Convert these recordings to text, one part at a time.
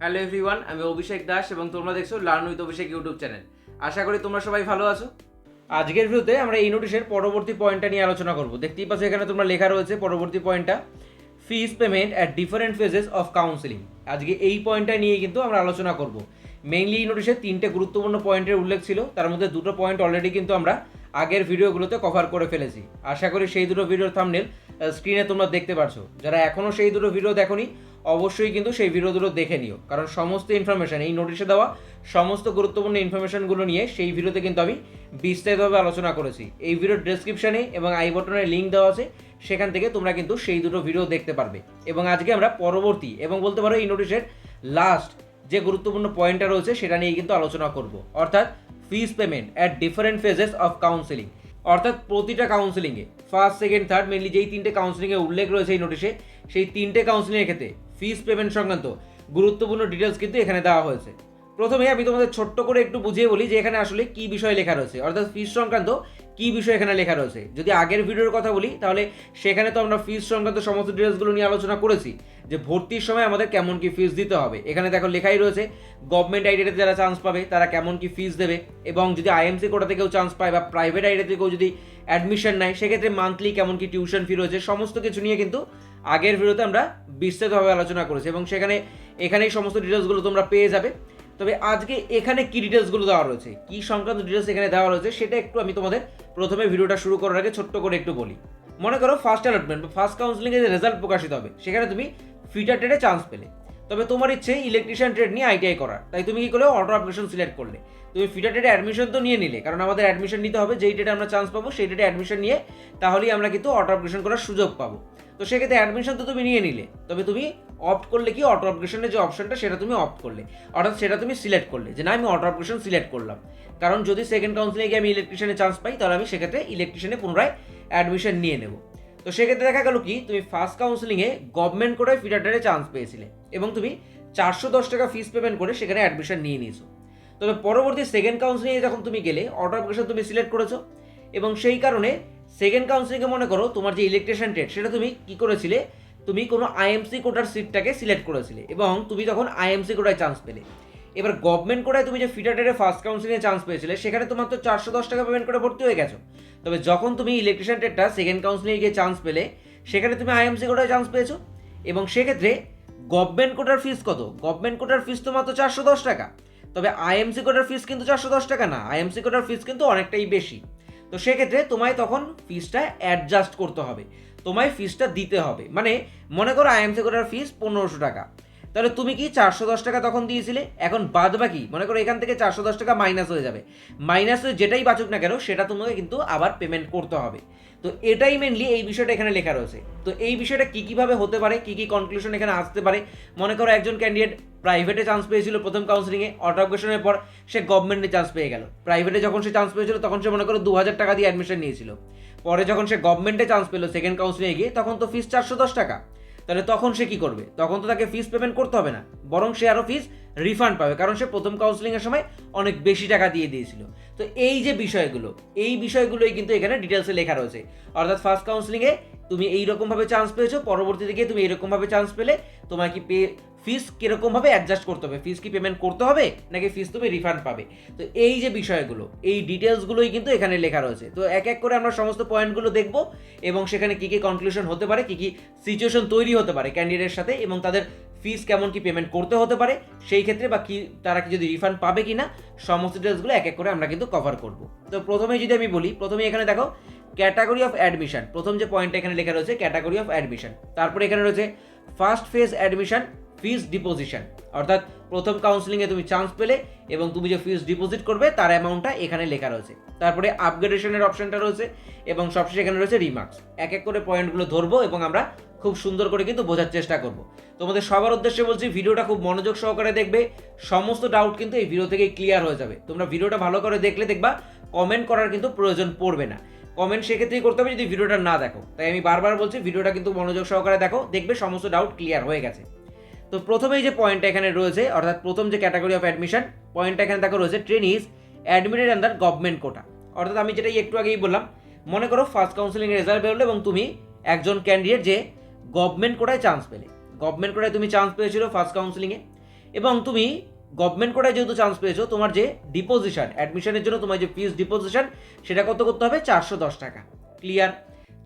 Hello everyone, আমি অভিষেক দাস এবং তোমরা দেখছো learn with Abhishek YouTube channel. আশা করি তোমরা সবাই ভালো আছো। আজকের ভিডিওতে আমরা এই নোটিশের পরবর্তী পয়েন্টটা নিয়ে আলোচনা করব। দেখতেই পাচ্ছ এখানে তোমরা লেখা রয়েছে পরবর্তী পয়েন্টটা, fees payment at different phases of counselling. আজকে এই পয়েন্টটা নিয়ে কিন্তু আমরা আলোচনা করব। মেইনলি এই নোটিশে তিনটে গুরুত্বপূর্ণ পয়েন্টের উল্লেখ ছিল, তার মধ্যে দুটো পয়েন্ট অলরেডি কিন্তু আমরা আগের ভিডিওগুলোতে কভার করে ফেলেছি। আশা করি সেই দুটো ভিডিওর থাম্বনেল স্ক্রিনে তোমরা দেখতে পারছো। যারা এখনও সেই দুটো ভিডিও দেখোনি অবশ্যই কিন্তু সেই ভিডিও দুটো দেখে নিও, কারণ সমস্ত ইনফরমেশান এই নোটিশে দেওয়া সমস্ত গুরুত্বপূর্ণ ইনফরমেশনগুলো নিয়ে সেই ভিডিওতে কিন্তু আমি বিস্তারিতভাবে আলোচনা করেছি। এই ভিডিওর ডেসক্রিপশানে এবং আই বটনের লিঙ্ক দেওয়া আছে, সেখান থেকে তোমরা কিন্তু সেই দুটো ভিডিও দেখতে পারবে। এবং আজকে আমরা পরবর্তী এবং বলতে পারো এই নোটিশের লাস্ট যে গুরুত্বপূর্ণ পয়েন্টটা রয়েছে সেটা নিয়ে কিন্তু আলোচনা করব, অর্থাৎ fees payment at different phases of counselling. অর্থাৎ প্রতিটা কাউন্সিলিংয়ে ফার্স্ট, সেকেন্ড, থার্ড মেনলি যেই তিনটে কাউন্সিলিংয়ে উল্লেখ রয়েছে এই নোটিশে, সেই তিনটে কাউন্সিলিংয়ের ক্ষেত্রে ফিস পেমেন্ট সংক্রান্ত গুরুত্বপূর্ণ ডিটেলস কিন্তু এখানে দেওয়া হয়েছে। প্রথমে আমি তোমাদের ছোট্ট করে একটু বুঝিয়ে বলি যে এখানে আসলে কি বিষয় লেখা রয়েছে, অর্থাৎ ফিস সংক্রান্ত কি বিষয় এখানে লেখা রয়েছে। যদি আগের ভিডিওর কথা বলি তাহলে সেখানে তো আমরা ফিস সংক্রান্ত সমস্ত ডিটেলসগুলো নিয়ে আলোচনা করেছি, যে ভর্তির সময় আমাদের কেমন কি ফিস দিতে হবে। এখানে দেখো লেখাই রয়েছে গভর্নমেন্ট আইডিয়াতে যারা চান্স পাবে তারা কেমন কি ফিস দেবে, এবং যদি আইএমসি কোটা থেকেও চান্স পায় বা প্রাইভেট আইডিয়া থেকেও যদি অ্যাডমিশন নেয় সেক্ষেত্রে মান্থলি কেমন কি টিউশন ফি রয়েছে, সমস্ত কিছু নিয়ে কিন্তু আগের ভিডিওতে আমরা বিস্তারিতভাবে আলোচনা করেছি এবং এখানেই সমস্ত ডিটেলসগুলো তোমরা পেয়ে যাবে। তবে আজকে এখানে কি ডিটেলসগুলো দেওয়া রয়েছে, কি সংক্রান্ত ডিটেলস এখানে দেওয়া রয়েছে, সেটা একটু আমি তোমাদের প্রথমে ভিডিওটা শুরু করার আগে ছোট্ট করে একটু বলি। মনে করো ফার্স্ট অ্যালটমেন্ট বা ফার্স্ট কাউন্সিলিংয়ে যে রেজাল্ট প্রকাশিত হবে সেখানে তুমি ফিটার ট্রেডে চান্স পেলে, তবে তোমার ইচ্ছে ইলেকট্রিশিয়ান ট্রেড নিয়ে আইটিআই করার, তাই তুমি কি করলে অটো অ্যাপ্লিকেশন সিলেক্ট করলে। তুমি ফিটার ট্রেডে অ্যাডমিশন তো নিয়ে নিলে, কারণ আমাদের অ্যাডমিশন নিতে হবে, যেই ডেটে আমরা চান্স পাবো সেই ডেটে অ্যাডমিশন নিয়ে তাহলেই আমরা কিন্তু অটো অ্যাপ্লিকেশন করার সুযোগ পাবো। তো সেক্ষেত্রে অ্যাডমিশন তো তুমি নিয়ে নিলে, তবে তুমি অপ্ট করলে কি অটো অ্যাপ্লিকেশনের যে অপশনটা সেটা তুমি অপ্ট করলে, অর্থাৎ সেটা তুমি সিলেক্ট করলে যে না আমি অটো অ্যাপ্লিকেশন সিলেক্ট করলাম, কারণ যদি সেকেন্ড কাউন্সিলিংয়ে গিয়ে আমি ইলেকট্রিশিয়ানে চান্স পাই তাহলে আমি সেক্ষেত্রে ইলেকট্রিশিয়ানে পুনরায় অ্যাডমিশন নিয়ে নেব। তো সেক্ষেত্রে দেখা গেল কি তুমি ফার্স্ট কাউন্সিলিংয়ে গভর্নমেন্ট কোটায় ফিটার ট্রেডে চান্স পেয়েছিলে এবং তুমি 410 টাকা ফিস পেমেন্ট করে সেখানে অ্যাডমিশন নিয়ে নিয়েছো। তবে পরবর্তী সেকেন্ড কাউন্সিলিংয়ে যখন তুমি গেলে অটো অ্যাপ্লিকেশন তুমি সিলেক্ট করেছো, এবং সেই কারণে সেকেন্ড কাউন্সিলিংয়ে মনে করো তোমার যে ইলেকট্রিশিয়ান ট্রেড সেটা তুমি কি করেছিলে, তুমি কোনো আইএমসি কোটার সিটটাকে সিলেক্ট করেছিলে এবং তুমি তখন আইএমসি কোটায় চান্স পেলে। এবার গভর্নমেন্ট কোটায় তুমি যে ফিটার ট্রেডে ফার্স্ট কাউন্সিলিংয়ে চান্স পেয়েছিলে সেখানে তোমার তো 410 টাকা পেমেন্ট করে ভর্তি হয়ে গেছো। তবে যখন তুমি ইলেকট্রিশিয়ান ট্রেডটা সেকেন্ড কাউন্সিলিংয়ে গিয়ে চান্স পেলে সেখানে তুমি আইএমসি কোটায় চান্স পেয়েছো, এবং সেক্ষেত্রে গভর্নমেন্ট কোটার ফিস কত, গভর্নমেন্ট কোটার ফিস তো মাত্র 410 টাকা, তবে আইএমসি কোটার ফিস কিন্তু 410 টাকা না, আইএমসি কোটার ফিস কিন্তু অনেকটাই বেশি। তো সেক্ষেত্রে তোমায় তখন ফিসটা অ্যাডজাস্ট করতে হবে, তোমায় ফিসটা দিতে হবে। মানে মনে করো আইএমসি কোটার ফিস 1500 টাকা, তাহলে তুমি কি 410 টাকা তখন দিয়েছিলে, এখন বাদ বাকি মনে করো এখান থেকে 410 টাকা মাইনাস হয়ে যাবে, মাইনাস হয়ে যেটাই বাঁচুক না কেন সেটা তোমাকে কিন্তু আবার পেমেন্ট করতে হবে। তো এটাই মেনলি এই বিষয়টা এখানে লেখা রয়েছে। তো এই বিষয়টা কীভাবে হতে পারে, কী কনক্লুশন এখানে আসতে পারে। মনে করো একজন ক্যান্ডিডেট প্রাইভেটে চান্স পেয়েছিল প্রথম কাউন্সিলিংয়ে, অটো অ্যাপ্লিকেশনের পর সে গভর্নমেন্টে চান্স পেয়ে গেল। প্রাইভেটে যখন সে চান্স পেয়েছিল তখন সে মনে করো 2000 টাকা দিয়ে অ্যাডমিশন নিয়েছিল, পরে যখন সে গভর্নমেন্টে চান্স পেলো সেকেন্ড কাউন্সিলিংয়ে গিয়ে তখন তো ফিস 410 টাকা, তাহলে তখন সে কি করবে, তখন তো তাকে ফিস পেমেন্ট করতে হবে না, বরং সে আরও ফিস রিফান্ড পাবে, কারণ সে প্রথম কাউন্সিলিংয়ের সময় অনেক বেশি টাকা দিয়ে দিয়েছিল। তো এই যে বিষয়গুলো, এই বিষয়গুলোই কিন্তু এখানে ডিটেলসে লেখা রয়েছে। অর্থাৎ ফার্স্ট কাউন্সিলিংয়ে তুমি এইরকমভাবে চান্স পেয়েছো, পরবর্তীতে গিয়ে তুমি এইরকমভাবে চান্স পেলে, তোমার কি ফিস কীরকমভাবে অ্যাডজাস্ট করতে হবে, ফিস কি পেমেন্ট করতে হবে নাকি ফিস তুমি রিফান্ড পাবে। তো এই যে বিষয়গুলো, এই ডিটেলসগুলোই কিন্তু এখানে লেখা রয়েছে। তো এক এক করে আমরা সমস্ত পয়েন্টগুলো দেখব এবং সেখানে কী কী কনক্লুশন হতে পারে, কী কী সিচুয়েশন তৈরি হতে পারে ক্যান্ডিডেটের সাথে, এবং তাদের ফিস কেমন কি পেমেন্ট করতে হতে পারে সেই ক্ষেত্রে, বা কি তারা কি যদি রিফান্ড পাবে কি না, সমস্ত ডিটেলসগুলো এক এক করে আমরা কিন্তু কভার করব। তো প্রথমেই যদি আমি বলি, প্রথমে এখানে দেখো ক্যাটাগরি অফ অ্যাডমিশন, প্রথম যে পয়েন্টটা এখানে লেখা রয়েছে ক্যাটাগরি অফ অ্যাডমিশন, তারপরে এখানে রয়েছে first phase admission fees deposition, অর্থাৎ প্রথম কাউন্সিলিংয়ে তুমি চান্স পেলে এবং তুমি যে ফিস ডিপোজিট করবে তার অ্যামাউন্টটা এখানে লেখা রয়েছে, তারপরে আপগ্রেডেশনের অপশনটা রয়েছে, এবং সবশেষে এখানে রয়েছে রিমার্কস। এক এক করে পয়েন্টগুলো ধরবো এবং আমরা খুব সুন্দর করে কিন্তু বোঝার চেষ্টা করব। তোমাদের সবার উদ্দেশ্যে বলছি ভিডিওটা খুব মনোযোগ সহকারে দেখবে, সমস্ত ডাউট কিন্তু এই ভিডিও থেকেই ক্লিয়ার হয়ে যাবে। তোমরা ভিডিওটা ভালো করে দেখলে দেখবা কমেন্ট করার কিন্তু প্রয়োজন পড়বে না, কমেন্ট সেক্ষেত্রেই করতে হবে যদি ভিডিওটা না দেখো। তাই আমি বারবার বলছি ভিডিওটা কিন্তু মনোযোগ সহকারে দেখো, দেখবে সমস্ত ডাউট ক্লিয়ার হয়ে গেছে। তো প্রথমেই যে পয়েন্টটা এখানে রয়েছে, অর্থাৎ প্রথম যে ক্যাটাগরি অফ অ্যাডমিশন পয়েন্টটা এখানে দেখো রয়েছে ট্রেনিজ অ্যাডমিটেড আন্ডার গভর্নমেন্ট কোটা। অর্থাৎ আমি যেটা একটু আগেই বললাম, মনে করো ফার্স্ট কাউন্সিলিংয়ের রেজাল্ট বেরোলো এবং তুমি একজন ক্যান্ডিডেট যে গভর্নমেন্ট কোটায় চান্স পেলে, গভর্নমেন্ট কোটায় তুমি চান্স পেয়েছিল ফার্স্ট কাউন্সিলিংয়ে, এবং তুমি গভর্নমেন্ট কোটায় যেহেতু চান্স পেয়েছো, তোমার যে ডিপোজিশন, অ্যাডমিশনের জন্য তোমার যে ফিস ডিপোজিশন, সেটা কত করতে হবে? 410 টাকা। ক্লিয়ার?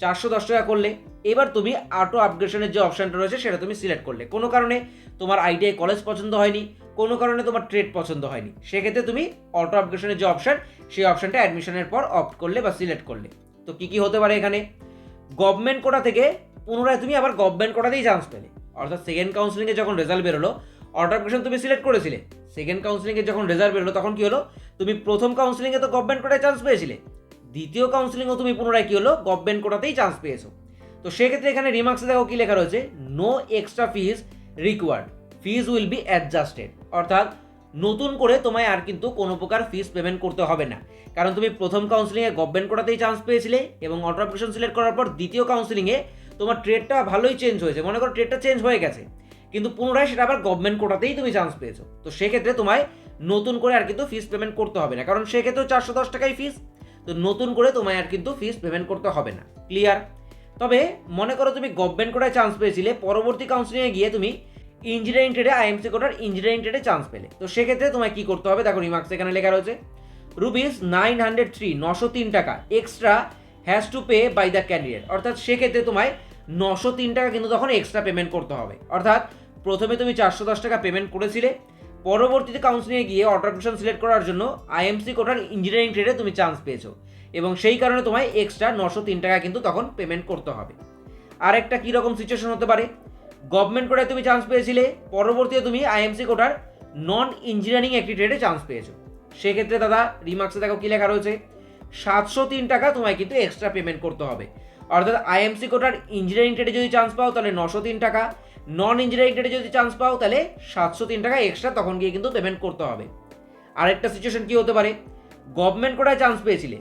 410 টাকা করলে এবার তুমি অটো আপগ্রেশনের যে অপশানটা রয়েছে সেটা তুমি সিলেক্ট করলে। কোনো কারণে তোমার আইটিআই কলেজ পছন্দ হয়নি, কোনো কারণে তোমার ট্রেড পছন্দ হয়নি, সেক্ষেত্রে তুমি অটো আপগ্রেশনের যে অপশান, সেই অপশানটা অ্যাডমিশনের পর অপ্ট করলে বা সিলেক্ট করলে। তো কী কী হতে পারে এখানে? গভর্নমেন্ট কোটা থেকে পুনরায় তুমি আবার গভর্নমেন্ট কোটাতেই চান্স পেলে, অর্থাৎ সেকেন্ড কাউন্সিলিংয়ে যখন রেজাল্ট বেরোলো, অটো আপগ্রেশন তুমি সিলেক্ট করেছিলে, সেকেন্ড কাউন্সিলিংয়ে যখন রেজাল্ট বেরোলো তখন কী হলো? তুমি প্রথম কাউন্সিলিংয়ে তো গভর্নমেন্ট কোটায় চান্স পেয়েছিলে, দ্বিতীয় কাউন্সিলিংও তুমি পুনরায় কী হলো? গভর্নমেন্ট কোটাতেই চান্স পেয়েছো। তো সেক্ষেত্রে এখানে রিমার্কসে দেখো কী লেখা রয়েছে, no extra fees required, fees will be adjusted. অর্থাৎ নতুন করে তোমায় আর কিন্তু কোনো প্রকার ফিস পেমেন্ট করতে হবে না, কারণ তুমি প্রথম কাউন্সিলিংয়ে গভর্নমেন্ট কোটাতেই চান্স পেয়েছিলে এবং অটো অ্যাপ্লিকেশন সিলেক্ট করার পর দ্বিতীয় কাউন্সিলিংয়ে তোমার ট্রেডটা ভালোই চেঞ্জ হয়েছে, মনে করো ট্রেডটা চেঞ্জ হয়ে গেছে, কিন্তু পুনরায় সেটা আবার গভর্নমেন্ট কোটাতেই তুমি চান্স পেয়েছো। তো সেক্ষেত্রে তোমায় নতুন করে আর কিন্তু ফিস পেমেন্ট করতে হবে না, কারণ সেক্ষেত্রেও 410 টাকাই ফিস, তো নতুন করে তোমায় আর কিন্তু ফিস পেমেন্ট করতে হবে না। ক্লিয়ার? তবে মনে করো তুমি গভর্নমেন্ট কোটায় চান্স পেয়েছিলে, পরবর্তী কাউন্সিলিংয়ে গিয়ে তুমি ইঞ্জিনিয়ারিং ট্রেডে, আইএমসি কোটার ইঞ্জিনিয়ারিং ট্রেডে চান্স পেলে, তো সেক্ষেত্রে তোমায় কী করতে হবে? দেখো রিমার্কস এখানে লেখা রয়েছে, রুপিস 903, 903 টাকা extra has to pay by the candidate. অর্থাৎ সেক্ষেত্রে তোমায় 903 টাকা কিন্তু তখন এক্সট্রা পেমেন্ট করতে হবে। অর্থাৎ প্রথমে তুমি 410 টাকা পেমেন্ট করেছিলে, পরবর্তীতে কাউন্সিলিংয়ে গিয়ে অটো অপশন সিলেক্ট করার জন্য আইএমসি কোটার ইঞ্জিনিয়ারিং ট্রেডে তুমি চান্স পেয়েছো এবং সেই কারণে তোমায় এক্সট্রা 903 টাকা কিন্তু তখন পেমেন্ট করতে হবে। আরেকটা কীরকম সিচুয়েশন হতে পারে? গভর্নমেন্ট কোটায় তুমি চান্স পেয়েছিলে, পরবর্তীতে তুমি আইএমসি কোটার নন ইঞ্জিনিয়ারিং একটি ট্রেডে চান্স পেয়েছো, সেক্ষেত্রে দাদা রিমার্কসে দেখো কী লেখা রয়েছে, 703 টাকা তোমায় কিন্তু এক্সট্রা পেমেন্ট করতে হবে। অর্থাৎ আইএমসি কোটার ইঞ্জিনিয়ারিং ট্রেডে যদি চান্স পাও তাহলে 903 টাকা, নন ইঞ্জিনিয়ারিং ট্রেডে যদি চান্স পাও তাহলে 703 টাকা এক্সট্রা তখন গিয়ে কিন্তু পেমেন্ট করতে হবে। আরেকটা সিচুয়েশন কী হতে পারে? গভর্নমেন্ট কোটায় চান্স পেয়েছিলে,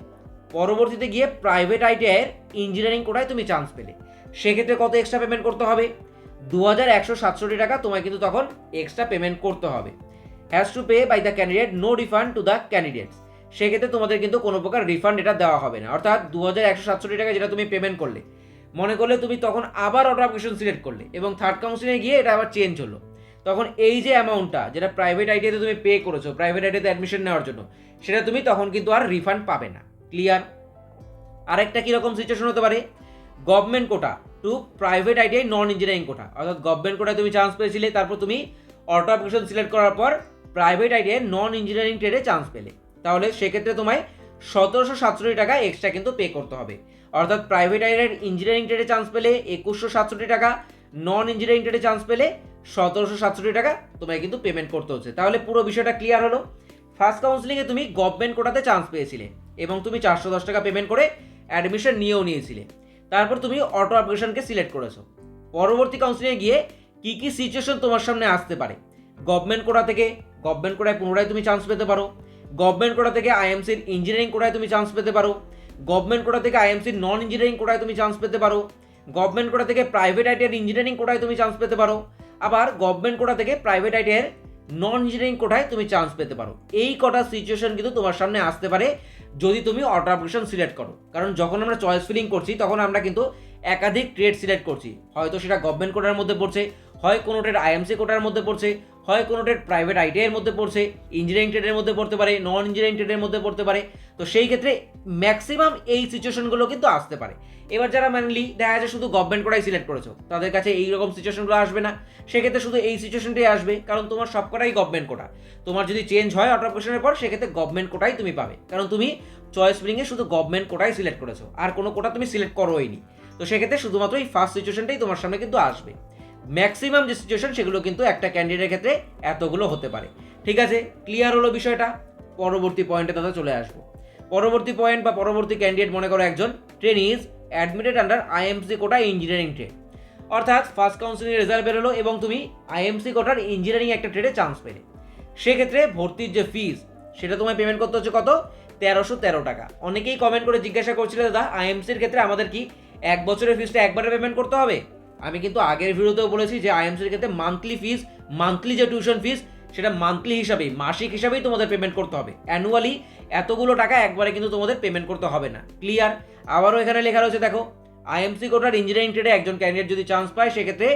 পরবর্তীতে গিয়ে প্রাইভেট আইটিআইয়ের ইঞ্জিনিয়ারিং কোটায় তুমি চান্স পেলে, সেক্ষেত্রে কত এক্সট্রা পেমেন্ট করতে হবে? 2167 টাকা তোমায় কিন্তু তখন এক্সট্রা পেমেন্ট করতে হবে। Has to pay by the candidate, no refund to the candidates. সেক্ষেত্রে তোমাদের কিন্তু কোনো প্রকার রিফান্ড এটা দেওয়া হবে না। অর্থাৎ 2167 টাকা যেটা তুমি পেমেন্ট করলে, মনে করলে তুমি তখন আবার অটো অ্যাপ্লিকেশন সিলেক্ট করলে এবং থার্ড কাউন্সিলিংয়ে গিয়ে এটা আবার চেঞ্জ হলো, তখন এই যে অ্যামাউন্টটা যেটা প্রাইভেট আইটিআইতে তুমি পে করেছো প্রাইভেট আইটিআইতে অ্যাডমিশন নেওয়ার জন্য, সেটা তুমি তখন কিন্তু আর রিফান্ড পাবে না। ক্লিয়ার? আরেকটা কীরকম সিচুয়েশন হতে পারে? গভর্নমেন্ট কোটা টু প্রাইভেট আইটিআই নন ইঞ্জিনিয়ারিং কোটা। অর্থাৎ গভর্নমেন্ট কোটায় তুমি চান্স পেয়েছিলে, তারপর তুমি অটো অ্যাপ্লিকেশন সিলেক্ট করার পর প্রাইভেট আইটিআই নন ইঞ্জিনিয়ারিং ট্রেডে চান্স পেলে, তাহলে সেক্ষেত্রে তোমায় 1767 টাকা এক্সট্রা কিন্তু পে করতে হবে। অর্থাৎ প্রাইভেট আইটিআইয়ের ইঞ্জিনিয়ারিং ট্রেডে চান্স পেলে 2167 টাকা, নন ইঞ্জিনিয়ারিং ট্রেডে চান্স পেলে 1767 টাকা তোমায় কিন্তু পেমেন্ট করতে হচ্ছে। তাহলে পুরো বিষয়টা ক্লিয়ার হলো। ফার্স্ট কাউন্সিলিংয়ে তুমি গভর্নমেন্ট কোটাতে চান্স পেয়েছিলে এবং তুমি 410 টাকা পেমেন্ট করে অ্যাডমিশন নিয়েও নিয়েছিলে, তারপর তুমি অটো অ্যাপ্লিকেশনকে সিলেক্ট করেছো। পরবর্তী কাউন্সিলিংয়ে গিয়ে কী কী সিচুয়েশন তোমার সামনে আসতে পারে? গভর্নমেন্ট কোটা থেকে গভর্নমেন্ট কোটায় পুনরায় তুমি চান্স পেতে পারো, গভর্নমেন্ট কোটা থেকে আইএমসির ইঞ্জিনিয়ারিং কোটায় তুমি চান্স পেতে পারো, গভর্নমেন্ট কোটা থেকে আইএমসির নন ইঞ্জিনিয়ারিং কোটায় তুমি চান্স পেতে পারো, গভর্নমেন্ট কোটা থেকে প্রাইভেট আইটিআইয়ের ইঞ্জিনিয়ারিং কোটায় তুমি চান্স পেতে পারো, আবার গভর্নমেন্ট কোটা থেকে প্রাইভেট আইটিআইয়ের নন ইঞ্জিনিয়ারিং কোটায় তুমি চান্স পেতে পারো। এই কটা সিচুয়েশন কিন্তু তোমার সামনে আসতে পারে যদি তুমি অটো অ্যাপ্লিকেশন সিলেক্ট করো, কারণ যখন আমরা চয়েস ফিলিং করছি তখন আমরা কিন্তু একাধিক ট্রেড সিলেক্ট করছি, হয়তো সেটা গভর্নমেন্ট কোটার মধ্যে পড়ছে, হয় কোনো ট্রেড আইএমসি কোটার মধ্যে পড়ছে, হয় কোনো ট্রেড প্রাইভেট আইটিআইয়ের মধ্যে পড়ছে, ইঞ্জিনিয়ারিং ট্রেডের মধ্যে পড়তে পারে, নন ইঞ্জিনিয়ারিং ট্রেডের মধ্যে পড়তে পারে। তো সেই ক্ষেত্রে ম্যাক্সিমাম এই সিচুয়েশনগুলো কিন্তু আসতে পারে। এবার যারা মেনলি দেখা যাচ্ছে শুধু গভর্নমেন্ট কোটাই সিলেক্ট করেছো, তাদের কাছে এইরকম সিচুয়েশনগুলো আসবে না, সেক্ষেত্রে শুধু এই সিচুয়েশনটাই আসবে, কারণ তোমার সব কটাই গভর্নমেন্ট কোটা। তোমার যদি চেঞ্জ হয় অটো অ্যাপ্লিকেশনের পর, সেক্ষেত্রে গভর্নমেন্ট কোটাই তুমি পাবে, কারণ তুমি চয়েস ফিলিংয়ে শুধু গভর্নমেন্ট কোটাই সিলেক্ট করেছো, আর কোনো কোটা তুমি সিলেক্ট করোইনি। তো সেক্ষেত্রে শুধুমাত্র এই ফার্স্ট সিচুয়েশনটাই তোমার সামনে কিন্তু আসবে। ম্যাক্সিমাম যে সিচুয়েশন সেগুলো কিন্তু একটা ক্যান্ডিডেটের ক্ষেত্রে এতগুলো হতে পারে। ঠিক আছে, ক্লিয়ার হলো বিষয়টা। পরবর্তী পয়েন্টে দাদা চলে আসবো। পরবর্তী পয়েন্ট বা পরবর্তী ক্যান্ডিডেট মনে করো একজন trainee is admitted under IMC quota engineering trade. অর্থাৎ ফার্স্ট কাউন্সিলিং রেজাল্ট বেরোলো এবং তুমি আইএমসি কোটার ইঞ্জিনিয়ারিং একটা ট্রেডে চান্স পেলে, সেক্ষেত্রে ভর্তির যে ফিস সেটা তোমায় পেমেন্ট করতে হচ্ছে কত? 1313 টাকা। অনেকেই কমেন্ট করে জিজ্ঞাসা করছিল, দাদা আইএমসির ক্ষেত্রে আমাদের কি এক বছরের ফিসটা একবারে পেমেন্ট করতে হবে? আমি কিন্তু আগের ভিডিওতেও বলেছি যে আইএমসির ক্ষেত্রে মান্থলি ফিস, মান্থলি যে টিউশন ফিস সেটা মান্থলি হিসাবেই, মাসিক হিসাবেই তোমাদের পেমেন্ট করতে হবে। অ্যানুয়ালি এতগুলো টাকা একবারে কিন্তু তোমাদের পেমেন্ট করতে হবে না। ক্লিয়ার? আবারও এখানে লেখা রয়েছে দেখো, আইএমসি কোটার ইঞ্জিনিয়ারিং ট্রেডে একজন ক্যান্ডিডেট যদি চান্স পায়, সেক্ষেত্রে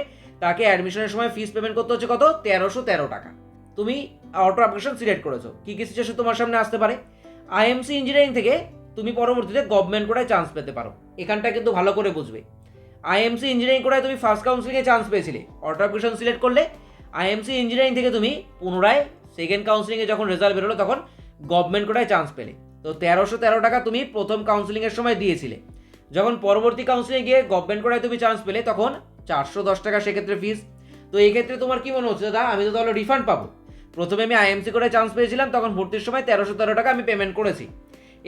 তাকে অ্যাডমিশনের সময় ফিস পেমেন্ট করতে হচ্ছে কত? 1313 টাকা। তুমি অটো আপগ্রেশন সিলেক্ট করেছো, কী কী সিচুয়েশন তোমার সামনে আসতে পারে? আইএমসি ইঞ্জিনিয়ারিং থেকে তুমি পরবর্তীতে গভর্নমেন্ট কোটায় চান্স পেতে পারো। এখানটা কিন্তু ভালো করে বুঝবে। আইএমসি ইঞ্জিনিয়ারিং কোটায় তুমি ফার্স্ট কাউন্সিলিংয়ে চান্স পেয়েছিলে, অটো আপগ্রেশন সিলেক্ট করলে আইএমসি ইঞ্জিনিয়ারিং থেকে তুমি পুনরায় সেকেন্ড কাউন্সিলিংয়ে যখন রেজাল্ট বেরোলো তখন গভর্নমেন্ট কোটায় চান্স পেলে। তো 1313 টাকা তুমি প্রথম কাউন্সিলিংয়ের সময় দিয়েছিলে, যখন পরবর্তী কাউন্সিলিংয়ে গিয়ে গভর্নমেন্ট কোটায় তুমি চান্স পেলে তখন 410 টাকা সেক্ষেত্রে ফিস। তো এই ক্ষেত্রে তোমার কি মনে হচ্ছে, দাদা আমি তো তাহলে রিফান্ড পাবো? প্রথমে আমি আইএমসি কোটায় চান্স পেয়েছিলাম, তখন ভর্তির সময় 1313 টাকা আমি পেমেন্ট করেছি।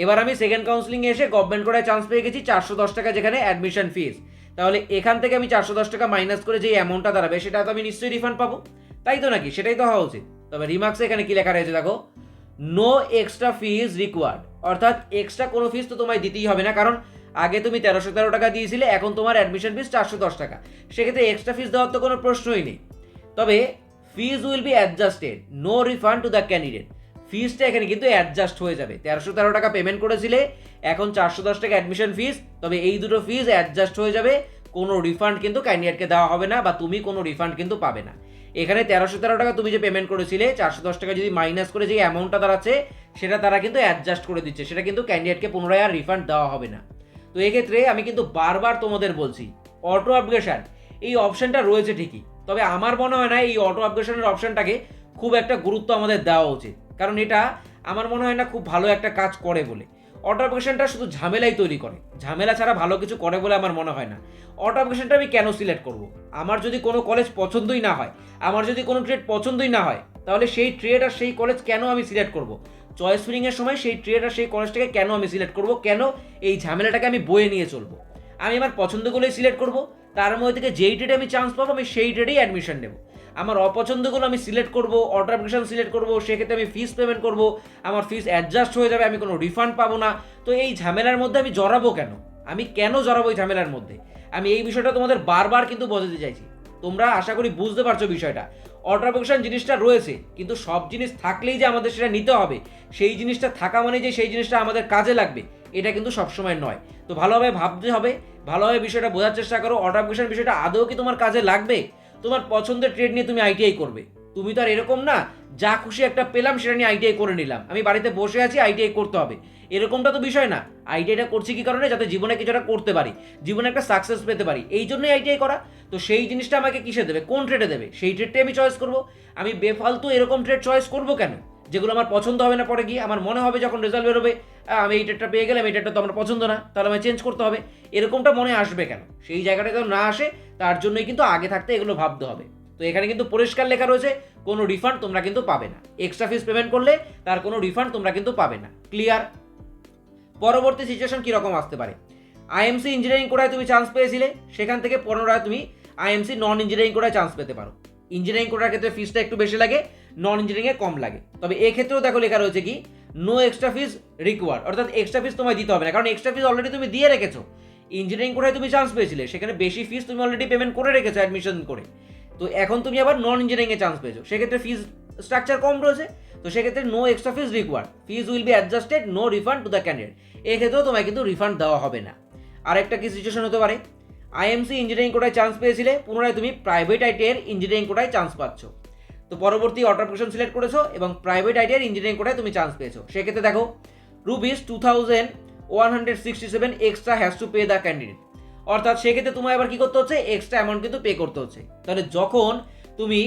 এবার আমি সেকেন্ড কাউন্সিলিংয়ে এসে গভর্নমেন্ট কোটায় চান্স পেয়ে গেছি 410 টাকা, যেখানে অ্যাডমিশন ফিস। তাহলে এখান থেকে আমি 410 টাকা মাইনাস করে যে অ্যামাউন্টটা দাঁড়াবে সেটা তো আমি নিশ্চয়ই রিফান্ড পাবো, তাই তো নাকি? সেটাই তো হওয়া উচিত। তবে রিমার্কসে এখানে কি লেখা রয়েছে দেখো, নো এক্সট্রা ফিজ রিকোয়ার্ড, অর্থাৎ এক্সট্রা কোনো ফিস তো তোমায় দিতেই হবে না, কারণ আগে তুমি 1313 টাকা দিয়েছিলে, এখন তোমার অ্যাডমিশন ফিস 410 টাকা, সেক্ষেত্রে এক্সট্রা ফিস দেওয়ার তো কোনো প্রশ্নই নেই। তবে fees will be adjusted, no refund to the candidate. ফিজটা এখানে কিন্তু অ্যাডজাস্ট হয়ে যাবে। 1313 টাকা পেমেন্ট করেছিলে, এখন 410 টাকা অ্যাডমিশন ফিস, তবে এই দুটো ফিজ অ্যাডজাস্ট হয়ে যাবে, কোনো রিফান্ড কিন্তু ক্যান্ডিডেটকে দেওয়া হবে না, বা তুমি কোনো রিফান্ড কিন্তু পাবে না। এখানে 1313 টাকা তুমি যে পেমেন্ট করেছিলে, 410 টাকা যদি মাইনাস করে যে অ্যামাউন্টটা দাঁড়াচ্ছে সেটা তারা কিন্তু অ্যাডজাস্ট করে দিচ্ছে, সেটা কিন্তু ক্যান্ডিডেটকে পুনরায় আর রিফান্ড দেওয়া হবে না। তো এক্ষেত্রে আমি কিন্তু বারবার তোমাদের বলছি, অটো আপগ্রেশন এই অপশনটা রয়েছে ঠিকই, তবে আমার মনে হয় না এই অটো আপগ্রেশনের অপশনটাকে খুব একটা গুরুত্ব আমাদের দেওয়া উচিত, কারণ এটা আমার মনে হয় না খুব ভালো একটা কাজ করে বলে। অটো আপগ্রেশনটা শুধু ঝামেলাই তৈরি করে, ঝামেলা ছাড়া ভালো কিছু করে বলে আমার মনে হয় না। অটো আপগ্রেশনটা আমি কেন সিলেক্ট করব? আমার যদি কোনো কলেজ পছন্দই না হয়, আমার যদি কোনো ট্রেড পছন্দই না হয়, তাহলে সেই ট্রেড আর সেই কলেজ কেন আমি সিলেক্ট করব? চয়েস ফিলিংয়ের সময় সেই ট্রেড আর সেই কলেজটাকে কেন আমি সিলেক্ট করব? কেন এই ঝামেলাটাকে আমি বয়ে নিয়ে চলবো? আমি আমার পছন্দগুলোই সিলেক্ট করব, তার মধ্যে থেকে যেই ট্রেডে আমি চান্স পাবো আমি সেই ট্রেডেই অ্যাডমিশন নেব। আমার অপছন্দগুলো আমি সিলেক্ট করব, অটো আপগ্রেশন সিলেক্ট করব, সেক্ষেত্রে আমি ফিস পেমেন্ট করব, আমার ফিস অ্যাডজাস্ট হয়ে যাবে, আমি কোনো রিফান্ড পাবো না। তো এই ঝামেলার মধ্যে আমি জড়াবো কেন? আমি কেন জড়াবো এই ঝামেলার মধ্যে? আমি এই বিষয়টা তোমাদের বারবার কিন্তু বোঝাতে চাইছি, তোমরা আশা করি বুঝতে পারছো বিষয়টা। অটো আপগ্রেশন জিনিসটা রয়েছে, কিন্তু সব জিনিস থাকলেই যে আমাদের সেটা নিতে হবে, সেই জিনিসটা থাকা মানে যে সেই জিনিসটা আমাদের কাজে লাগবে, এটা কিন্তু সবসময় নয়। তো ভালোভাবে ভাবতে হবে, ভালোভাবে বিষয়টা বোঝার চেষ্টা করো। অটো আপগ্রেশন বিষয়টা আদৌ কি তোমার কাজে লাগবে? তোমার পছন্দের ট্রেড নিয়ে তুমি আইটিআই করবে, তুমি তো আর এরকম না যা খুশি একটা পেলাম সেটা নিয়ে আইটিআই করে নিলাম, আমি বাড়িতে বসে আছি আইটিআই করতে হবে, এরকমটা তো বিষয় না। আইটিআইটা করছি কি কারণে? যাতে জীবনে কিছুটা করতে পারি, জীবনে একটা সাকসেস পেতে পারি, এই জন্যই আইটিআই করা। তো সেই জিনিসটা আমাকে কিসে দেবে, কোন ট্রেডে দেবে, সেই ট্রেডটাই আমি চয়েস করব। আমি বেফালতু এরকম ট্রেড চয়েস করব কেন, যেগুলো আমার পছন্দ হবে না? পরে গিয়ে আমার মনে হবে যখন রেজাল্ট বেরোবে, আমি এই ট্রেডটা পেয়ে গেলাম, এই ট্রেডটা তো আমার পছন্দ না, তাহলে আমায় চেঞ্জ করতে হবে, এরকমটা মনে আসবে কেন? সেই জায়গাটা যেন না আসে তার জন্যই কিন্তু আগে থাকতে এগুলো ভাবতে হবে। তো এখানে কিন্তু পরিষ্কার লেখা রয়েছে, কোনো রিফান্ড তোমরা কিন্তু পাবে না। এক্সট্রা ফিস পেমেন্ট করলে তার কোনো রিফান্ড তোমরা কিন্তু পাবে না। ক্লিয়ার? পরবর্তী সিচুয়েশন কীরকম আসতে পারে? আইএমসি ইঞ্জিনিয়ারিং কোটায় তুমি চান্স পেয়েছিলে, সেখান থেকে পুনরায় তুমি আইএমসি নন ইঞ্জিনিয়ারিং কোটায় চান্স পেতে পারো। ইঞ্জিনিয়ারিং কোটার ক্ষেত্রে ফিসটা একটু বেশি লাগে, নন ইঞ্জিনিয়ারিংয়ে কম লাগে। তবে এক্ষেত্রেও দেখো লেখা রয়েছে কি, নো এক্সট্রা ফিস রিকোয়ার্ড, অর্থাৎ এক্সট্রা ফিস তোমায় দিতে হবে না, কারণ এক্সট্রা ফিস অলরেডি তুমি দিয়ে রেখেছো। ইঞ্জিনিয়ারিং কোটায় তুমি চান্স পেয়েছিলে, সেখানে বেশি ফিস তুমি অলরেডি পেমেন্ট করে রেখেছো অ্যাডমিশন করে। তো এখন তুমি আবার নন ইঞ্জিনিয়ারিংয়ে চান্স পেয়েছো, সেক্ষেত্রে ফিস স্ট্রাকচার কম রয়েছে, তো সেক্ষেত্রে no extra fees required, fees will be adjusted, no refund to the candidate. এক্ষেত্রেও তোমায় কিন্তু রিফান্ড দেওয়া হবে না। আরেকটা কি সিচুয়েশন হতে পারে? আইএমসি ইঞ্জিনিয়ারিং কোটায় চান্স পেয়েছিলে, পুনরায় তুমি প্রাইভেট আইটিআইয়ের ইঞ্জিনিয়ারিং কোটায় চান্স পাচ্ছ। তো পরবর্তী অটো আপগ্রেশন সিলেক্ট করেছো এবং প্রাইভেট আইটিআইয়ের ইঞ্জিনিয়ারিং কোটায় তুমি চান্স পেয়েছো। সেক্ষেত্রে দেখো, rupees 2167 extra has to pay the candidate, অর্থাৎ সেক্ষেত্রে তোমায় আবার কি করতে হচ্ছে, এক্সট্রা অ্যামাউন্ট কিন্তু পে করতে হচ্ছে। তাহলে যখন তুমি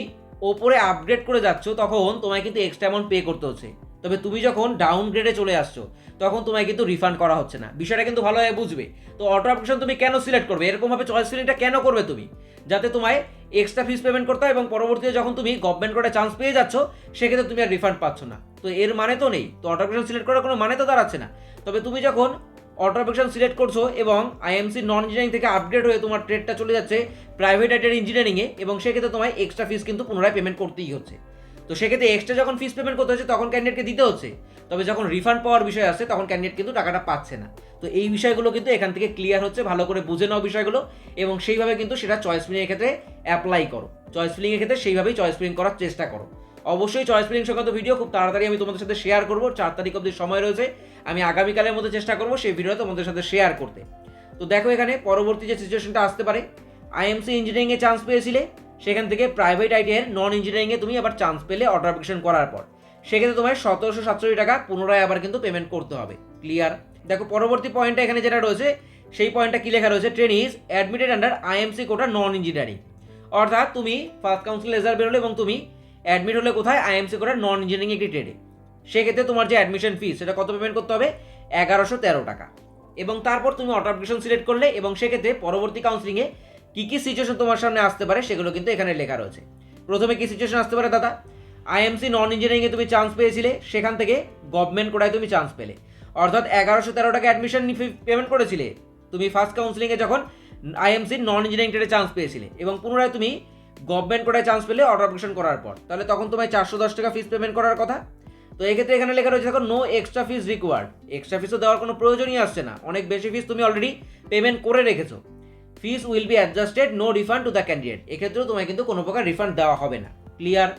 ওপরে আপগ্রেড করে যাচ্ছ তখন তোমায় কিন্তু এক্সট্রা অ্যামাউন্ট পে করতে হচ্ছে, তবে তুমি যখন ডাউন গ্রেডে চলে আসছো তখন তোমায় কিন্তু রিফান্ড করা হচ্ছে না। বিষয়টা কিন্তু ভালোভাবে বুঝবে। তো অটো আপগ্রেশন তুমি কেন সিলেক্ট করবে, এরকমভাবে চয়েস ফিলিংটা কেন করবে তুমি? যাতে তোমায় এক্সট্রা ফিস পেমেন্ট করতে হয় এবং পরবর্তীতে যখন তুমি গভর্নমেন্ট কোটায় চান্স পেয়ে যাচ্ছ সেক্ষেত্রে তুমি আর রিফান্ড পাচ্ছ না। তো এর মানে তো নেই, তো অটো আপগ্রেশন সিলেক্ট করার কোনো মানে তো দাঁড়াচ্ছে না। তবে তুমি যখন অটো আপগ্রেশন সিলেক্ট করছো এবং আইএমসি নন ইঞ্জিনিয়ারিং থেকে আপগ্রেড হয়ে তোমার ট্রেডটা চলে যাচ্ছে প্রাইভেট আইটিআই ইঞ্জিনিয়ারিংয়ে, এবং সেক্ষেত্রে তোমায় এক্সট্রা ফিস কিন্তু পুনরায় পেমেন্ট করতেই হচ্ছে। তো সেক্ষেত্রে এক্সট্রা যখন ফিস পেমেন্ট করতে হচ্ছে তখন ক্যান্ডিডেটকে দিতে হচ্ছে, তবে যখন রিফান্ড পাওয়ার বিষয় আসছে তখন ক্যান্ডিডেট কিন্তু টাকাটা পাচ্ছে না। তো এই বিষয়গুলো কিন্তু এখান থেকে ক্লিয়ার হচ্ছে, ভালো করে বুঝে নাও বিষয়গুলো এবং সেইভাবে কিন্তু সেটা চয়েস ফিলিংয়ের ক্ষেত্রে অ্যাপ্লাই করো। চয়েস ফিলিংয়ের ক্ষেত্রে সেইভাবেই চয়েস ফিলিং করার চেষ্টা করো। অবশ্যই চয়েস ফিলিং সংক্রান্ত ভিডিও খুব তাড়াতাড়ি আমি তোমাদের সাথে শেয়ার করবো। 4 তারিখ অবধি সময় রয়েছে, আমি আগামীকালের মধ্যে চেষ্টা করবো সেই ভিডিও তোমাদের সাথে শেয়ার করতে। তো দেখো এখানে পরবর্তী যে সিচুয়েশনটা আসতে পারে, আইএমসি ইঞ্জিনিয়ারিংয়ে চান্স পেয়েছিলে, সেখান থেকে প্রাইভেট আইটিআইয়ের নন ইঞ্জিনিয়ারিংয়ে তুমি আবার চান্স পেলে অটো অ্যাপ্লিকেশন করার পর, সেক্ষেত্রে তোমায় 1767 টাকা পুনরায় আবার কিন্তু পেমেন্ট করতে হবে। ক্লিয়ার? দেখো পরবর্তী পয়েন্টটা এখানে যেটা রয়েছে সেই পয়েন্টটা কি লেখা রয়েছে, trainee is admitted under IMC quota non engineering. অর্থাৎ তুমি ফার্স্ট কাউন্সিল রেজাল্ট বেরোলে এবং তুমি অ্যাডমিট হলে কোথায়, আইএমসি কোটা নন ইঞ্জিনিয়ারিং একটি ট্রেডে, সেক্ষেত্রে তোমার যে অ্যাডমিশন ফিস সেটা কত পেমেন্ট করতে হবে, 1113 টাকা। এবং তারপর তুমি অটো অ্যাপ্লিকেশন সিলেক্ট করলে এবং সেক্ষেত্রে পরবর্তী কাউন্সিলিংয়ে কী কী সিচুয়েশন তোমার সামনে আসতে পারে সেগুলো কিন্তু এখানে লেখা রয়েছে। প্রথমে কী সিচুয়েশন আসতে পারে দাদা, আইএমসি নন ইঞ্জিনিয়ারিংয়ে তুমি চান্স পেয়েছিলে, সেখান থেকে গভর্নমেন্ট কোটায় তুমি চান্স পেলে, অর্থাৎ 1113 টাকা অ্যাডমিশন ফি পেমেন্ট করেছিলে তুমি ফার্স্ট কাউন্সিলিংয়ে যখন আইএমসি নন ইঞ্জিনিয়ারিং ট্রেডে চান্স পেয়েছিলে, এবং পুনরায় তুমি গভর্নমেন্ট কোটায় চান্স পেলে অটো অ্যাপ্লিকেশন করার পর, তাহলে তখন তোমায় 410 টাকা ফিস পেমেন্ট করার কথা। তো এক্ষেত্রে এখানে লেখা রয়েছে দেখো, no extra fees required. Extra ফিসও দেওয়ার কোনো প্রয়োজনই আসছে না, অনেক বেশি ফিস তুমি অলরেডি পেমেন্ট করে রেখেছো। Fees will be adjusted, no refund to the candidate. এক্ষেত্রেও তোমায় কিন্তু কোনো প্রকার রিফান্ড দেওয়া হবে না। ক্লিয়ার?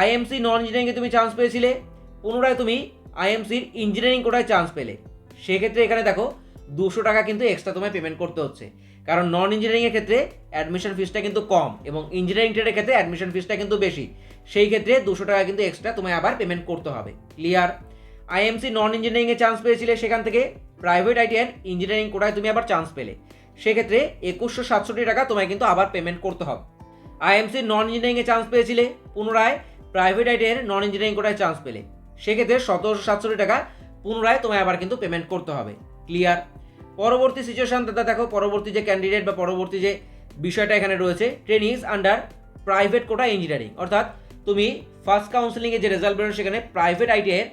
আইএমসি নন ইঞ্জিনিয়ারিংয়ে তুমি চান্স পেয়েছিলে, পুনরায় তুমি আইএমসির ইঞ্জিনিয়ারিং কোটায় চান্স পেলে, সেক্ষেত্রে এখানে দেখো 200 টাকা কিন্তু এক্সট্রা তোমায় পেমেন্ট করতে হচ্ছে, কারণ নন ইঞ্জিনিয়ারিংয়ের ক্ষেত্রে অ্যাডমিশন ফিসটা কিন্তু কম এবং ইঞ্জিনিয়ারিং ট্রেডের ক্ষেত্রে অ্যাডমিশন ফিসটা কিন্তু বেশি, সেই ক্ষেত্রে 200 টাকা কিন্তু এক্সট্রা তোমায় আবার পেমেন্ট করতে হবে। ক্লিয়ার? আইএমসি নন ইঞ্জিনিয়ারিংয়ে চান্স পেয়েছিলে, সেখান থেকে প্রাইভেট আইটিআইয়ের ইঞ্জিনিয়ারিং কোটায় তুমি আবার চান্স পেলে, সেক্ষেত্রে 2167 টাকা তোমায় কিন্তু আবার পেমেন্ট করতে হবে। আইএমসি নন ইঞ্জিনিয়ারিংয়ে চান্স পেয়েছিলে, পুনরায় প্রাইভেট আইটিআইয়ের নন ইঞ্জিনিয়ারিং কোটায় চান্স পেলে, সেক্ষেত্রে 1767 টাকা পুনরায় তোমায় আবার কিন্তু পেমেন্ট করতে হবে। ক্লিয়ার? পরবর্তী সিচুয়েশন দাদা দেখো, পরবর্তী যে ক্যান্ডিডেট বা পরবর্তী যে বিষয়টা এখানে রয়েছে, trainee is under private quota engineering. অর্থাৎ তুমি ফার্স্ট কাউন্সিলিংয়ে যে রেজাল্ট বেরোলো সেখানে প্রাইভেট আইটিআইয়ের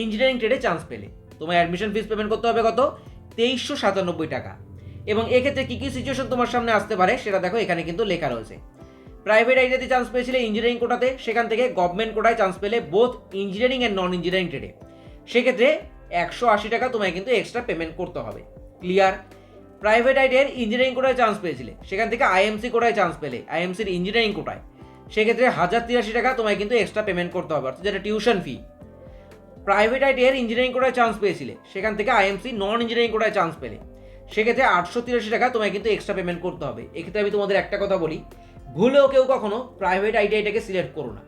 ইঞ্জিনিয়ারিং ট্রেডে চান্স পেলে, তোমার অ্যাডমিশন ফিস পেমেন্ট করতে হবে কত, 2397 টাকা। এবং এক্ষেত্রে কী কী সিচুয়েশন তোমার সামনে আসতে পারে সেটা দেখো এখানে কিন্তু লেখা রয়েছে। প্রাইভেট আইটিআইতে চান্স পেয়েছিলে ইঞ্জিনিয়ারিং কোটাতে, সেখান থেকে গভর্নমেন্ট কোটায় চান্স পেলে both engineering and non engineering ট্রেডে, সেক্ষেত্রে 180 টাকা তোমায় কিন্তু এক্সট্রা পেমেন্ট করতে হবে। ক্লিয়ার? প্রাইভেট আইটিআইয়ের ইঞ্জিনিয়ারিং কোটায় চান্স পেয়েছিলে, সেখান থেকে আইএমসি কোটায় চান্স পেলে, আইএমসির ইঞ্জিনিয়ারিং কোটায়, সেক্ষেত্রে 1083 টাকা তোমায় কিন্তু এক্সট্রা পেমেন্ট করতে হবে, অর্থাৎ যেটা টিউশন ফি। প্রাইভেট আইটিআইয়ের ইঞ্জিনিয়ারিং কোটায় চান্স পেয়েছিলে, সেখান থেকে আইএমসি নন ইঞ্জিনিয়ারিং কোটায় চান্স পেলে, সেক্ষেত্রে 883 টাকা তোমায় কিন্তু এক্সট্রা পেমেন্ট করতে হবে। এক্ষেত্রে আমি তোমাদের একটা কথা বলি, ভুলেও কেউ কখনো প্রাইভেট আইটিআইটাকে সিলেক্ট করো না।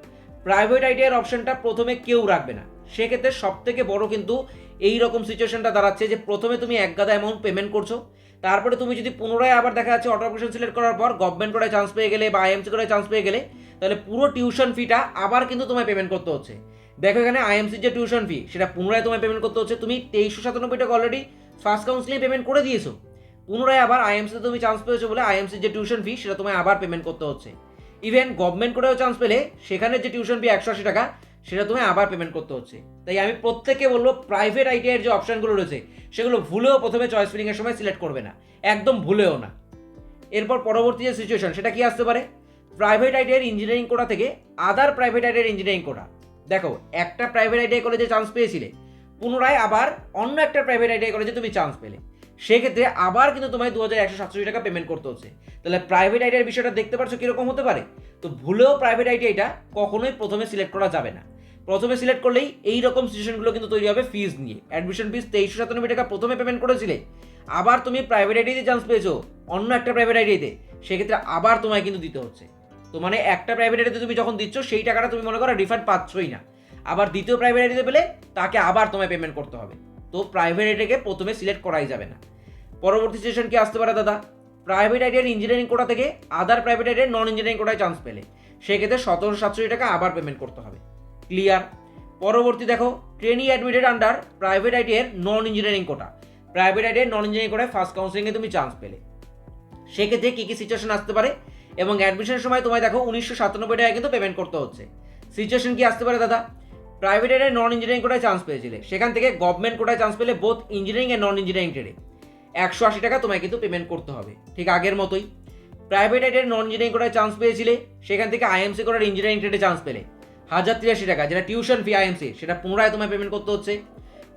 প্রাইভেট আইটিআইয়ের অপশনটা প্রথমে কেউ রাখবে না, সেক্ষেত্রে সব থেকে বড় কিন্তু এই রকম সিচুয়েশনটা দাঁড়াচ্ছে যে প্রথমে তুমি এক গাদা অ্যামাউন্ট পেমেন্ট করছো, তারপরে তুমি যদি পুনরায় আবার দেখা যাচ্ছে অটো অ্যাপ্লিকেশন সিলেক্ট করার পর গভর্নমেন্ট কোটায় চান্স পেয়ে গেলে বা আইএমসি কোটায় চান্স পেয়ে গেলে, তাহলে পুরো টিউশন ফিটা আবার কিন্তু তোমায় পেমেন্ট করতে হচ্ছে। দেখো এখানে আইএমসির যে টিউশন ফি সেটা পুনরায় তোমায় পেমেন্ট করতে হচ্ছে, তুমি 2397 টাকা অলরেডি ফার্স্ট কাউন্সিলিং পেমেন্ট করে দিয়েছো, পুনরায় আবার আইএমসিতে তুমি চান্স পেয়েছো বলে আইএমসির যে টিউশন ফি সেটা তোমায় আবার পেমেন্ট করতে হচ্ছে। ইভেন গভর্নমেন্ট কোটায়ও চান্স পেলে সেখানে যে টিউশন ফি 180 টাকা সেটা তোমায় আবার পেমেন্ট করতে হচ্ছে। তাই আমি প্রত্যেককে বলবো প্রাইভেট আইটিআইয়ের যে অপশনগুলো রয়েছে সেগুলো ভুলেও প্রথমে চয়েস ফিলিংয়ের সময় সিলেক্ট করবে না, একদম ভুলেও না। এরপর পরবর্তী যে সিচুয়েশন সেটা কি আসতে পারে, প্রাইভেট আইটিআইয়ের ইঞ্জিনিয়ারিং কোটা থেকে আদার প্রাইভেট আইটিআইয়ের ইঞ্জিনিয়ারিং কোটা। দেখো একটা প্রাইভেট আইটিআই কলেজে চান্স পেয়েছিলে, পুনরায় আবার অন্য একটা প্রাইভেট আইটিআই কলেজে তুমি চান্স পেলে, সেক্ষেত্রে আবার কিন্তু তোমায় 2167 টাকা পেমেন্ট করতে হচ্ছে। তাহলে প্রাইভেট আইটিআইয়ের বিষয়টা দেখতে পাচ্ছ কীরকম হতে পারে। তো ভুলেও প্রাইভেট আইটিআইটা কখনোই প্রথমে সিলেক্ট করা যাবে না। প্রথমে সিলেক্ট করলেই এই রকম সিচুয়েশনগুলো কিন্তু তৈরি হবে ফিস নিয়ে। অ্যাডমিশন ফিস 2397 টাকা প্রথমে পেমেন্ট করেছিলে, আবার তুমি প্রাইভেট আইটিআইতে চান্স পেয়েছো অন্য একটা প্রাইভেট আইটিআইতে, সেক্ষেত্রে আবার তোমায় কিন্তু দিতে হচ্ছে। তো মানে একটা প্রাইভেট আইটিতে তুমি যখন দিচ্ছ সেই টাকাটা তুমি মনে করো রিফান্ড পাচ্ছই না, আবার দ্বিতীয় প্রাইভেট আইটিতে পেলে তাকে আবার তোমায় পেমেন্ট করতে হবে। তো প্রাইভেট আইটিকে প্রথমে সিলেক্ট করাই যাবে না। পরবর্তী সিচুয়েশন কি আসতে পারে দাদা, প্রাইভেট আইটিআইয়ের ইঞ্জিনিয়ারিং কোটা থেকে আদার প্রাইভেট আইটিআইয়ের নন ইঞ্জিনিয়ারিং কোটায় চান্স পেলে, সেক্ষেত্রে 1767 টাকা আবার পেমেন্ট করতে হবে। ক্লিয়ার? পরবর্তী দেখো, ট্রেনি অ্যাডমিটেড আন্ডার প্রাইভেট আইটিআইয়ের নন ইঞ্জিনিয়ারিং কোটা। প্রাইভেট আইটিআইয়ের নন ইঞ্জিনিয়ারিং কোটায় ফার্স্ট কাউন্সিলিংয়ে তুমি চান্স পেলে, সেক্ষেত্রে কী কী সিচুয়েশন আসতে পারে এবং অ্যাডমিশনের সময় তোমায় দেখো 1997 টাকা কিন্তু পেমেন্ট করতে হচ্ছে। সিচুয়েশন কি আসতে পারে দাদা, প্রাইভেট আইটিআইয়ের নন ইঞ্জিনিয়ারিং কোটায় চান্স পেয়েছিলে, সেখান থেকে গভর্নমেন্ট কোটায় চান্স পেলে both engineering and non engineering ট্রেডে, 180 টাকা তোমায় কিন্তু পেমেন্ট করতে হবে ঠিক আগের মতোই। প্রাইভেট আইটিআইয়ের নন ইঞ্জিনিয়ারিং কোটায় চান্স পেয়েছিলে, সেখান থেকে আইএমসি কোটার ইঞ্জিনিয়ারিং ট্রেডে চান্স পেলে 1083 টাকা, যেটা টিউশন ফি আইএমসি সেটা পুনরায় তোমায় পেমেন্ট করতে হচ্ছে।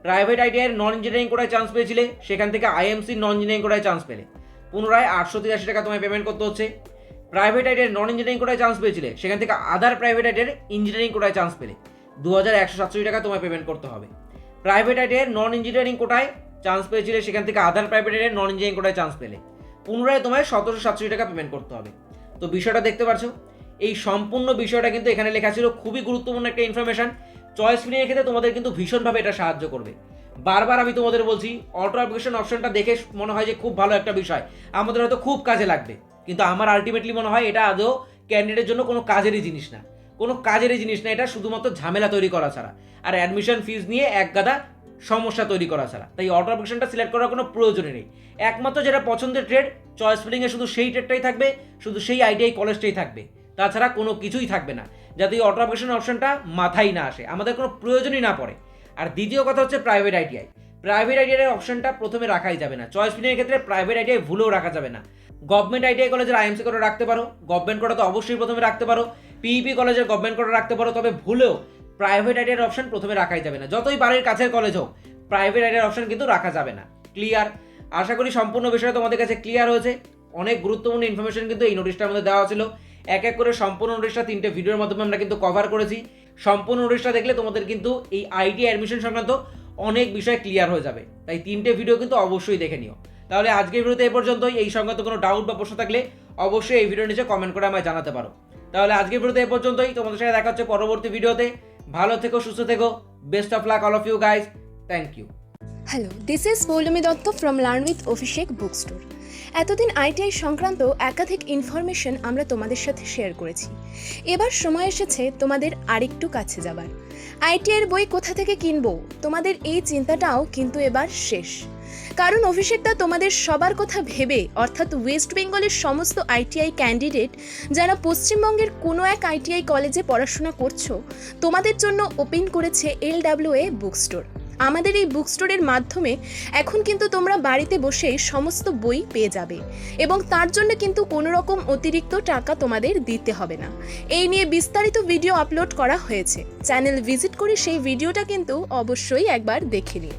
প্রাইভেট আইটিআইয়ের নন ইঞ্জিনিয়ারিং কোটায় চান্স পেয়েছিলে, সেখান থেকে আইএমসি নন ইঞ্জিনিয়ারিং কোটায় চান্স পেলে পুনরায় 883 টাকা তোমায় পেমেন্ট করতে হচ্ছে। প্রাইভেট আইটিআইয়ের নন ইঞ্জিনিয়ারিং কোটায় চান্স পেয়েছিলে, সেখান থেকে আদার প্রাইভেট আইটিআইয়ের ইঞ্জিনিয়ারিং কোটায় চান্স পেলে 2167 টাকা তোমায় পেমেন্ট করতে হবে। প্রাইভেট আইটিআইয়ের নন ইঞ্জিনিয়ারিং কোটায় চান্স পেয়েছিলে, সেখান থেকে আদার প্রাইভেট আইটিআইয়ের নন ইঞ্জিনিয়ারিং কোটায় চান্স পেলে পুনরায় তোমায় 1767 টাকা পেমেন্ট করতে হবে। তো বিষয়টা দেখতে পাচ্ছ, এই সম্পূর্ণ বিষয়টা কিন্তু এখানে লেখা ছিল। খুবই গুরুত্বপূর্ণ একটা ইনফরমেশন, চয়েস ফিলিংয়ের ক্ষেত্রে তোমাদের কিন্তু ভীষণভাবে এটা সাহায্য করবে। বারবার আমি তোমাদের বলছি, অটো অ্যাপ্লিকেশন অপশনটা দেখে মনে হয় যে খুব ভালো একটা বিষয়, আমাদের হয়তো খুব কাজে লাগবে, কিন্তু আমার আলটিমেটলি মনে হয় এটা আদৌ ক্যান্ডিডেটের জন্য কোনো কাজেরই জিনিস না, কোনো কাজেরই জিনিস না। এটা শুধুমাত্র ঝামেলা তৈরি করা ছাড়া আর অ্যাডমিশন ফিজ নিয়ে এক গাদা সমস্যা তৈরি করা ছাড়া। তাই অটো অ্যাপ্লিকেশনটা সিলেক্ট করার কোনো প্রয়োজনই নেই। একমাত্র যেটা পছন্দের ট্রেড, চয়েস ফিলিংয়ে শুধু সেই ট্রেডটাই থাকবে, শুধু সেই আইটিআই কলেজটাই থাকবে, তাছাড়া কোনো কিছুই থাকবে না, যাতে এই অটো অ্যাপ্লিকেশন অপশনটা মাথায় না আসে, আমাদের কোনো প্রয়োজনই না পড়ে। আর দ্বিতীয় কথা হচ্ছে প্রাইভেট আইটিআই। প্রাইভেট আইটিআই অপশনটা প্রথমে রাখাই যাবে না, চয়েস ফিলিংয়ের ক্ষেত্রে প্রাইভেট আইটিআই ভুলেও রাখা যাবে না। গভর্নমেন্ট আইটিআই কলেজের আইএমসি কোটা রাখতে পারো, গভর্নমেন্ট কোটা তো অবশ্যই প্রথমে রাখতে পারো, পিইপি কলেজের গভর্নমেন্ট কোটা রাখতে পারো, তবে ভুলেও প্রাইভেট আইটিআই অপশন প্রথমে রাখাই যাবে না। যতই বাড়ির কাছের কলেজ হোক, প্রাইভেট আইটিআই অপশন কিন্তু রাখা যাবে না। ক্লিয়ার? আশা করি সম্পূর্ণ বিষয়টা তোমাদের কাছে ক্লিয়ার হয়েছে। অনেক গুরুত্বপূর্ণ ইনফরমেশন কিন্তু এই নোটিশটার মধ্যে দেওয়া ছিল। এক এক করে সম্পূর্ণ নোটিশটা 3টে ভিডিওর মাধ্যমে আমরা কিন্তু কভার করেছি। সম্পূর্ণ নোটিশটা দেখলে তোমাদের কিন্তু এই আইটিআই অ্যাডমিশন সংক্রান্ত অনেক বিষয় ক্লিয়ার হয়ে যাবে, তাই 3টে ভিডিও কিন্তু অবশ্যই দেখে নিও। তাহলে আজকের ভিডিওতে এই পর্যন্তই। এই সংক্রান্ত কোনো ডাউট বা প্রশ্ন থাকলে অবশ্যই এই ভিডিওর নিচে কমেন্ট করে আমায় জানাতে পারো। তাহলে আজকের ভিডিওতে এই পর্যন্তই, তোমাদের সাথে দেখা হচ্ছে পরবর্তী ভিডিওতে। ভালো থেকো, সুস্থ থেকো, best of luck all of you guys, thank you. Hello, this is Poulami Dutta from learn with Abhishek book store. এতদিন আইটিআই সংক্রান্ত একাধিক ইনফরমেশন আমরা তোমাদের সাথে শেয়ার করেছি। এবার সময় এসেছে তোমাদের আরেকটু কাছে যাবার। আইটিআইয়ের বই কোথা থেকে কিনবো, তোমাদের এই চিন্তাটাও কিন্তু এবার শেষ। কারণ অভিষেকদা তোমাদের সবার কথা ভেবে, অর্থাৎ ওয়েস্ট বেঙ্গলের সমস্ত আইটিআই ক্যান্ডিডেট যারা পশ্চিমবঙ্গের কোনো এক আইটিআই কলেজে পড়াশোনা করছো, তোমাদের জন্য ওপেন করেছে LWA বুক স্টোর। আমাদের এই বুক স্টোরের মাধ্যমে এখন কিন্তু তোমরা বাড়িতে বসেই সমস্ত বই পেয়ে যাবে এবং তার জন্য কিন্তু কোনো রকম অতিরিক্ত টাকা তোমাদের দিতে হবে না। এই নিয়ে বিস্তারিত ভিডিও আপলোড করা হয়েছে, চ্যানেল ভিজিট করে সেই ভিডিওটা কিন্তু অবশ্যই একবার দেখে নিও।